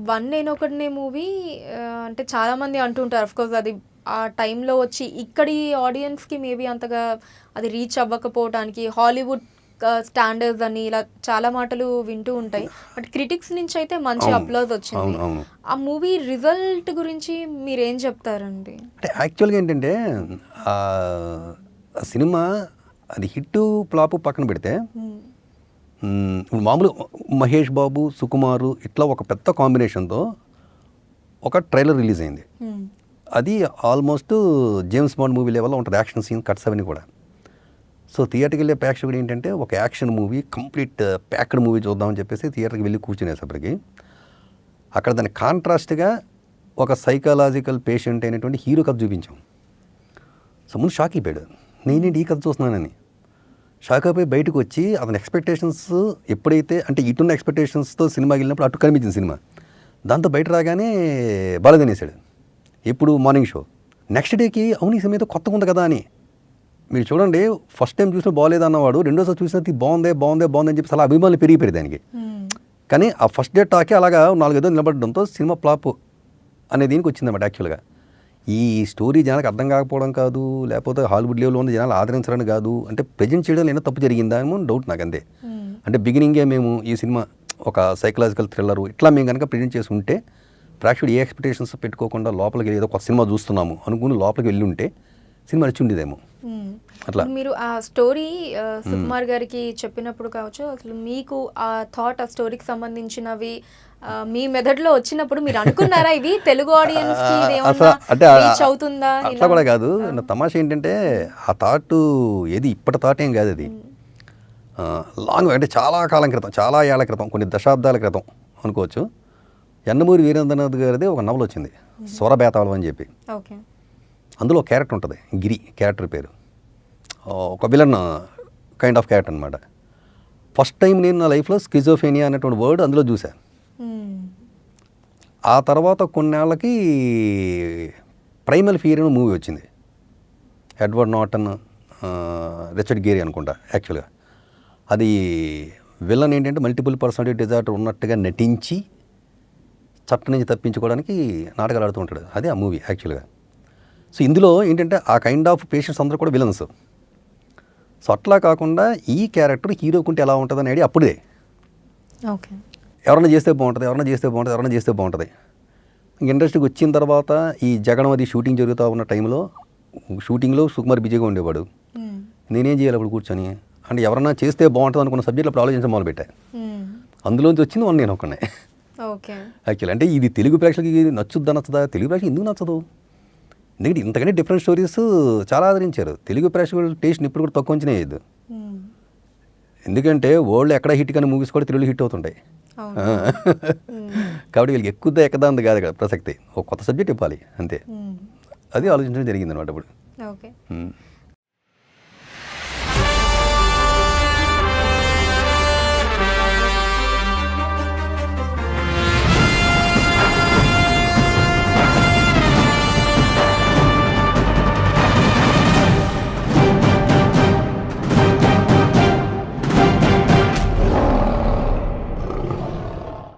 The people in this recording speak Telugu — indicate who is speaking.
Speaker 1: వన్ నేనొకడినే మూవీ అంటే చాలామంది అంటుంటారు అఫ్కోర్స్ అది ఆ టైంలో వచ్చి ఇక్కడి ఆడియన్స్కి మేబీ అంతగా అది రీచ్ అవ్వకపోవడానికి హాలీవుడ్ స్టాండర్డ్స్ అని ఇలా చాలా మాటలు వింటూ ఉంటాయి. బట్ క్రిటిక్స్ నుంచి అయితే మంచి అప్లాజ్ వచ్చింది. ఆ మూవీ రిజల్ట్ గురించి మీరేం చెప్తారండి?
Speaker 2: అంటే యాక్చువల్గా ఏంటంటే ఆ సినిమా అది హిట్ ఫ్లాప్ పక్కన పెడితే ఇప్పుడు మామూలు మహేష్ బాబు, సుకుమారు ఇట్లా ఒక పెద్ద కాంబినేషన్తో ఒక ట్రైలర్ రిలీజ్ అయింది. అది ఆల్మోస్ట్ జేమ్స్ బాండ్ మూవీ లెవెల్లో ఉంటుంది, యాక్షన్ సీన్ కట్స్ అవన్నీ కూడా. సో థియేటర్కి వెళ్ళే ప్రేక్షకుడు ఏంటంటే ఒక action movie, complete packed movie చూద్దామని చెప్పేసి థియేటర్కి వెళ్ళి కూర్చునేసప్పటికి అక్కడ దాని కాంట్రాస్ట్గా ఒక సైకలాజికల్ పేషెంట్ అయినటువంటి హీరో కథ చూపించాం. సో ముందు షాక్ అయిపోయాడు, నేనేంటి ఈ కథ చూస్తున్నానని. షాక్ అయిపోయి బయటకు వచ్చి అతని ఎక్స్పెక్టేషన్స్ ఎప్పుడైతే అంటే ఇటున్న ఎక్స్పెక్టేషన్స్తో సినిమాకి వెళ్ళినప్పుడు అటు కనిపించింది సినిమా. దాంతో బయట రాగానే బాలేదనేసాడు. ఎప్పుడు మార్నింగ్ షో. నెక్స్ట్ డేకి అవును ఈ సినిమా కొత్తగా ఉంది కదా అని. మీరు చూడండి, ఫస్ట్ టైం చూసిన బాగాలేదు అన్నవాడు రెండోసారి చూసినది బాగుంది అని చెప్పి అలా అభిమానులు పెరిగిపోయారు దానికి. కానీ ఆ ఫస్ట్ డే టాకే అలాగా 4-5 నిలబడడంతో సినిమా ఫ్లాప్ అనే దీనికి వచ్చిందన్నమాట. యాక్చువల్గా ఈ స్టోరీ జనాలకు అర్థం కాకపోవడం కాదు, లేకపోతే హాలీవుడ్ లెవెల్లో ఉన్న జనాలు ఆదరించడానికి కాదు, అంటే ప్రజెంట్ చేయడంలో ఏమైనా తప్పు జరిగిందా ఏమో డౌట్ నాకు అంతే. అంటే బిగినింగే మేము ఈ సినిమా ఒక సైకలాజికల్ థ్రిల్లరు ఇట్లా మేము కనుక ప్రజెంట్ చేసి ఉంటే ప్రేక్షకుడు ఏ ఎక్స్పెక్టేషన్స్ పెట్టుకోకుండా లోపలికి ఏదో కొత్త సినిమా చూస్తున్నాము అనుకుని లోపలికి వెళ్ళి ఉంటే సినిమా నచ్చి ఉండేదేమో. అట్లా
Speaker 1: మీరు ఆ స్టోరీ సుకుమార్ గారికి చెప్పినప్పుడు కావచ్చు, అసలు మీకు ఆ థాట్, ఆ స్టోరీకి సంబంధించినవి మీ మెదడులో వచ్చినప్పుడు మీరు అనుకున్నారా ఇది తెలుగు ఆడియన్స్ అవుతుందా?
Speaker 2: అట్లా కూడా కాదు. నా తమాషా ఏంటంటే ఆ థాట్ ఏది ఇప్పటి థాట్ ఏం కాదు, అది లాంగ్ అంటే చాలా కాలం క్రితం, చాలా ఏళ్ల క్రితం, కొన్ని దశాబ్దాల క్రితం అనుకోవచ్చు. యండమూరి వీరేంద్రనాథ్ గారిది ఒక నవల వచ్చింది, స్వరబేతాళం అని చెప్పి. అందులో క్యారెక్టర్ ఉంటుంది, గిరి క్యారెక్టర్ పేరు, ఒక విలన్ కైండ్ ఆఫ్ క్యారెక్టర్ అనమాట. ఫస్ట్ టైం నేను నా లైఫ్లో స్కిజోఫేనియా అనేటువంటి వర్డ్ అందులో చూశాను. ఆ తర్వాత కొన్నేళ్ళకి ప్రైమల్ ఫియర్ అనే మూవీ వచ్చింది, ఎడ్వర్డ్ నార్టన్, రిచర్డ్ గేరీ అనుకుంటా. యాక్చువల్గా అది విలన్ ఏంటంటే మల్టిపుల్ పర్సనాలిటీ డిజార్డర్ ఉన్నట్టుగా నటించి చట్టం నుంచి తప్పించుకోవడానికి నాటకాలు ఆడుతూ ఉంటాడు. అదే ఆ మూవీ యాక్చువల్గా. సో ఇందులో ఏంటంటే ఆ కైండ్ ఆఫ్ పేషెంట్స్ అందరూ కూడా విలన్స్. సో అట్లా కాకుండా ఈ క్యారెక్టర్ హీరోకుంటే ఎలా ఉంటుంది అనేది అప్పుడే ఎవరైనా చేస్తే బాగుంటుంది. ఇండస్ట్రీకి వచ్చిన తర్వాత ఈ జగడం అది షూటింగ్ జరుగుతూ ఉన్న టైంలో షూటింగ్లో సుకుమార్ బిజీగా ఉండేవాడు. నేనేం చేయాలి అప్పుడు కూర్చొని, అంటే ఎవరైనా చేస్తే బాగుంటుంది అనుకున్న సబ్జెక్ట్లో అప్పుడు ఆలోచించడం మొదలుపెట్టాను. అందులోంచి వచ్చింది నేను ఒక్కనే. యాక్చువల్లీ అంటే ఇది తెలుగు ప్రేక్షకులకి నచ్చుదా, తెలుగు ప్రేక్షకులు ఎందుకు నచ్చదు? ఎందుకంటే ఇంతకంటే డిఫరెంట్ స్టోరీస్ చాలా ఆదరించారు. తెలుగు ప్రేక్షకుల టేస్ట్ని ఇప్పుడు కూడా తక్కువ అంచనా వేయద్దు. ఎందుకంటే వరల్డ్ ఎక్కడ హిట్ కానీ మూవీస్ కూడా తెలుగులో హిట్ అవుతుంటాయి. కాబట్టి వీళ్ళకి ఎక్కువ ఎక్కదాంది కాదు ఇక్కడ ప్రసక్తి, ఒక కొత్త సబ్జెక్ట్ ఇవ్వాలి అంతే. అది ఆలోచించడం జరిగింది అనమాట ఇప్పుడు.